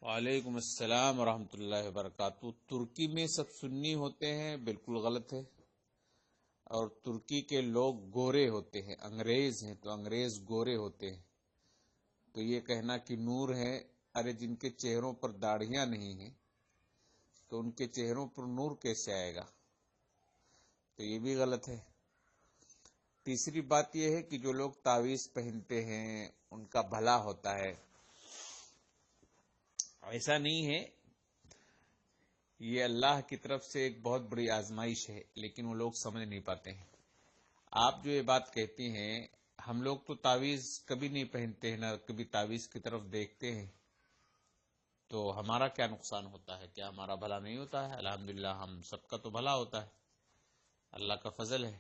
وعلیکم السلام ورحمۃ اللہ وبرکاتہ۔ ترکی میں سب سنی ہوتے ہیں، بالکل غلط ہے۔ اور ترکی کے لوگ گورے ہوتے ہیں، انگریز ہیں تو انگریز گورے ہوتے ہیں۔ تو یہ کہنا کہ نور ہے، ارے جن کے چہروں پر داڑھیاں نہیں ہیں تو ان کے چہروں پر نور کیسے آئے گا؟ تو یہ بھی غلط ہے۔ تیسری بات یہ ہے کہ جو لوگ تعویذ پہنتے ہیں ان کا بھلا ہوتا ہے، ایسا نہیں ہے۔ یہ اللہ کی طرف سے ایک بہت بڑی آزمائش ہے، لیکن وہ لوگ سمجھ نہیں پاتے ہیں۔ آپ جو یہ بات کہتی ہیں، ہم لوگ تو تعویذ کبھی نہیں پہنتے ہیں، نہ کبھی تعویذ کی طرف دیکھتے ہیں، تو ہمارا کیا نقصان ہوتا ہے؟ کیا ہمارا بھلا نہیں ہوتا ہے؟ الحمدللہ ہم سب کا تو بھلا ہوتا ہے، اللہ کا فضل ہے۔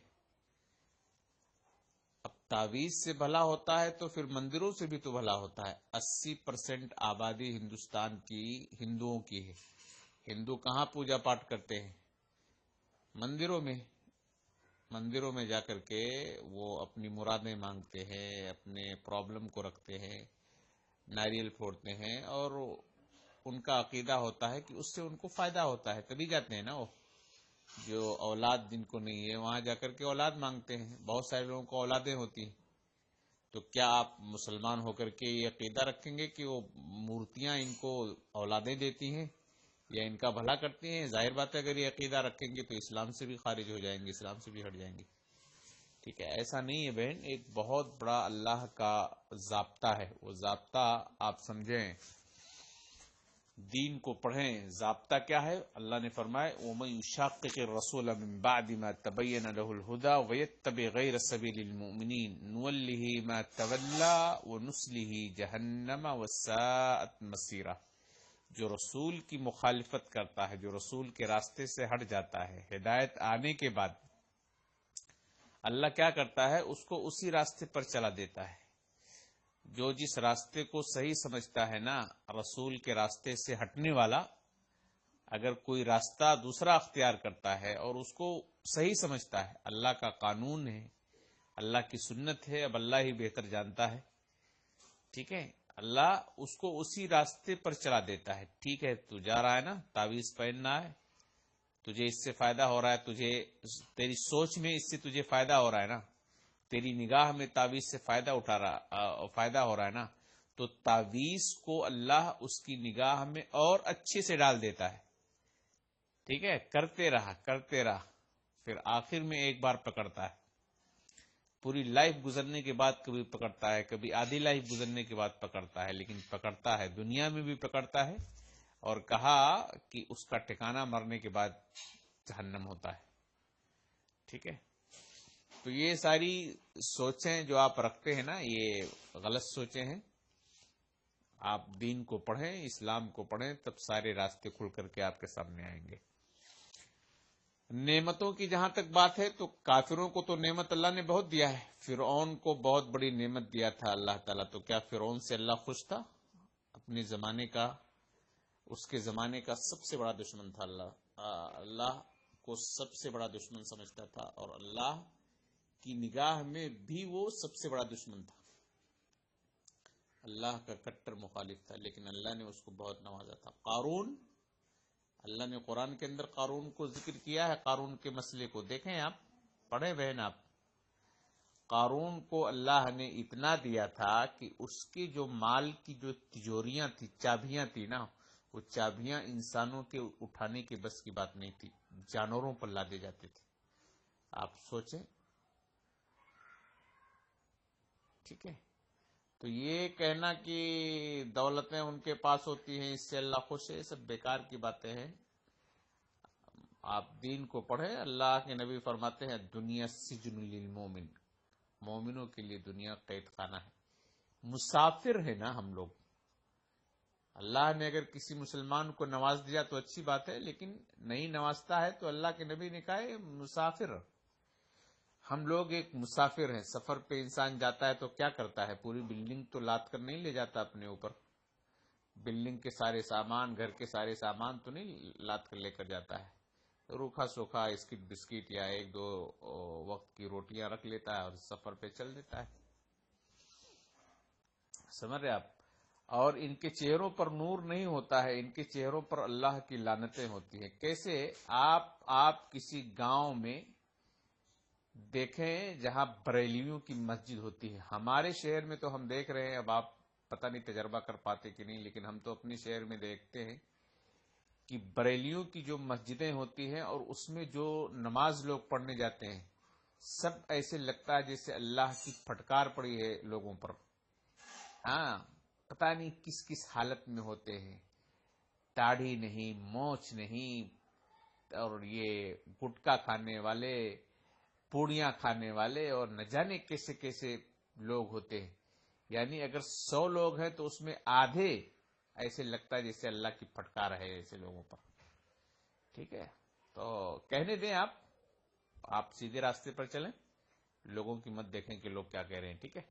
اب تعویذ سے بھلا ہوتا ہے تو پھر مندروں سے بھی تو بھلا ہوتا ہے۔ 80% آبادی ہندوستان کی ہندوؤں کی ہے۔ ہندو کہاں پوجا پاٹ کرتے ہیں؟ مندروں میں جا کر کے وہ اپنی مرادیں مانگتے ہیں، اپنے پرابلم کو رکھتے ہیں، ناریل پھوڑتے ہیں، اور ان کا عقیدہ ہوتا ہے کہ اس سے ان کو فائدہ ہوتا ہے، تبھی جاتے ہیں نا۔ وہ جو اولاد جن کو نہیں ہے وہاں جا کر کے اولاد مانگتے ہیں۔ بہت سارے لوگوں کو اولادیں ہوتی ہیں، تو کیا آپ مسلمان ہو کر کے یہ عقیدہ رکھیں گے کہ وہ مورتیاں ان کو اولادیں دیتی ہیں یا ان کا بھلا کرتی ہیں؟ ظاہر بات ہے اگر یہ عقیدہ رکھیں گے تو اسلام سے بھی خارج ہو جائیں گے، اسلام سے بھی ہٹ جائیں گے۔ ٹھیک ہے، ایسا نہیں ہے بہن، ایک بہت بڑا اللہ کا ضابطہ ہے۔ وہ ضابطہ آپ سمجھیں، دین کو پڑھیں۔ ضابطہ کیا ہے؟ اللہ نے فرمائے وَمَن يُشَاقِقِ الرَّسُولَ مِن بَعْدِ مَا تَبَيَّنَ لَهُ الْهُدَى وَيَتَّبِعْ غَيْرَ سَبِيلِ الْمُؤْمِنِينَ نُوَلِّهِ مَا تَوَلَّى وَنُصْلِهِ جَهَنَّمَ وَسَاءَتْ مَصِيرًا۔ جو رسول کی مخالفت کرتا ہے، جو رسول کے راستے سے ہٹ جاتا ہے، ہدایت آنے کے بعد اللہ کیا کرتا ہے؟ اس کو اسی راستے پر چلا دیتا ہے۔ جو جس راستے کو صحیح سمجھتا ہے نا، رسول کے راستے سے ہٹنے والا، اگر کوئی راستہ دوسرا اختیار کرتا ہے اور اس کو صحیح سمجھتا ہے، اللہ کا قانون ہے، اللہ کی سنت ہے، اب اللہ ہی بہتر جانتا ہے، ٹھیک ہے، اللہ اس کو اسی راستے پر چلا دیتا ہے۔ ٹھیک ہے، تو جا رہا ہے نا تعویذ پہننا ہے، تجھے اس سے فائدہ ہو رہا ہے، تجھے تیری سوچ میں اس سے تجھے فائدہ ہو رہا ہے نا، تیری نگاہ میں تعویذ سے فائدہ ہو رہا ہے نا، تو تعویذ کو اللہ اس کی نگاہ میں اور اچھے سے ڈال دیتا ہے۔ ٹھیک ہے، کرتے رہا، پھر آخر میں ایک بار پکڑتا ہے۔ پوری لائف گزرنے کے بعد کبھی پکڑتا ہے، کبھی آدھی لائف گزرنے کے بعد پکڑتا ہے، لیکن پکڑتا ہے، دنیا میں بھی پکڑتا ہے، اور کہا کہ اس کا ٹھکانہ مرنے کے بعد جہنم ہوتا ہے۔ ٹھیک ہے، تو یہ ساری سوچیں جو آپ رکھتے ہیں نا، یہ غلط سوچیں ہیں۔ آپ دین کو پڑھیں، اسلام کو پڑھیں، تب سارے راستے کھل کر کے آپ کے سامنے آئیں گے۔ نعمتوں کی جہاں تک بات ہے تو کافروں کو تو نعمت اللہ نے بہت دیا ہے۔ فرعون کو بہت بڑی نعمت دیا تھا اللہ تعالیٰ، تو کیا فرعون سے اللہ خوش تھا؟ اپنے زمانے کا، اس کے زمانے کا سب سے بڑا دشمن تھا اللہ کو سب سے بڑا دشمن سمجھتا تھا، اور اللہ کی نگاہ میں بھی وہ سب سے بڑا دشمن تھا، اللہ کا کٹر مخالف تھا، لیکن اللہ نے اس کو بہت نوازا تھا۔ قارون، اللہ نے قرآن کے اندر قارون کو ذکر کیا ہے، قارون کے مسئلے کو دیکھیں، آپ پڑھیں بہن آپ۔ قارون کو اللہ نے اتنا دیا تھا کہ اس کے جو مال کی جو تجوریاں تھی، چابیاں تھی نا، وہ چابیاں انسانوں کے اٹھانے کے بس کی بات نہیں تھی، جانوروں پر لادے جاتے تھے۔ آپ سوچیں، ٹھیک ہے، تو یہ کہنا کہ دولتیں ان کے پاس ہوتی ہیں اس سے اللہ خوش ہے، سب بیکار کی باتیں ہیں۔ آپ دین کو پڑھیں، اللہ کے نبی فرماتے ہیں دنیا سجن للمومن، مومنوں کے لیے دنیا قید خانہ ہے۔ مسافر ہے نا ہم لوگ، اللہ نے اگر کسی مسلمان کو نواز دیا تو اچھی بات ہے، لیکن نہیں نوازتا ہے تو اللہ کے نبی نے کہا ہے مسافر، ہم لوگ ایک مسافر ہیں۔ سفر پہ انسان جاتا ہے تو کیا کرتا ہے؟ پوری بلڈنگ تو لاد کر نہیں لے جاتا اپنے اوپر، بلڈنگ کے سارے سامان، گھر کے سارے سامان تو نہیں لاد کر لے کر جاتا ہے، روکھا سوکھا اسکٹ بسکٹ یا ایک دو وقت کی روٹیاں رکھ لیتا ہے اور سفر پہ چل دیتا ہے۔ سمجھ رہے آپ؟ اور ان کے چہروں پر نور نہیں ہوتا ہے، ان کے چہروں پر اللہ کی لعنتیں ہوتی ہیں۔ کیسے؟ آپ کسی گاؤں میں دیکھیں جہاں بریلیوں کی مسجد ہوتی ہے۔ ہمارے شہر میں تو ہم دیکھ رہے ہیں، اب آپ پتہ نہیں تجربہ کر پاتے کہ نہیں، لیکن ہم تو اپنے شہر میں دیکھتے ہیں کہ بریلیوں کی جو مسجدیں ہوتی ہیں اور اس میں جو نماز لوگ پڑھنے جاتے ہیں، سب ایسے لگتا ہے جیسے اللہ کی پھٹکار پڑی ہے لوگوں پر۔ ہاں، پتہ نہیں کس کس حالت میں ہوتے ہیں، داڑھی نہیں، مونچھ نہیں، اور یہ گٹکا کھانے والے، پوڑیاں کھانے والے، اور نہ جانے کیسے کیسے لوگ ہوتے ہیں۔ یعنی اگر 100 لوگ ہیں تو اس میں آدھے ایسے لگتا ہے جیسے اللہ کی پھٹکار ہے ایسے لوگوں پر۔ ٹھیک ہے، تو کہنے دیں آپ سیدھے راستے پر چلیں، لوگوں کی مت دیکھیں کہ لوگ کیا کہہ رہے ہیں۔ ٹھیک ہے۔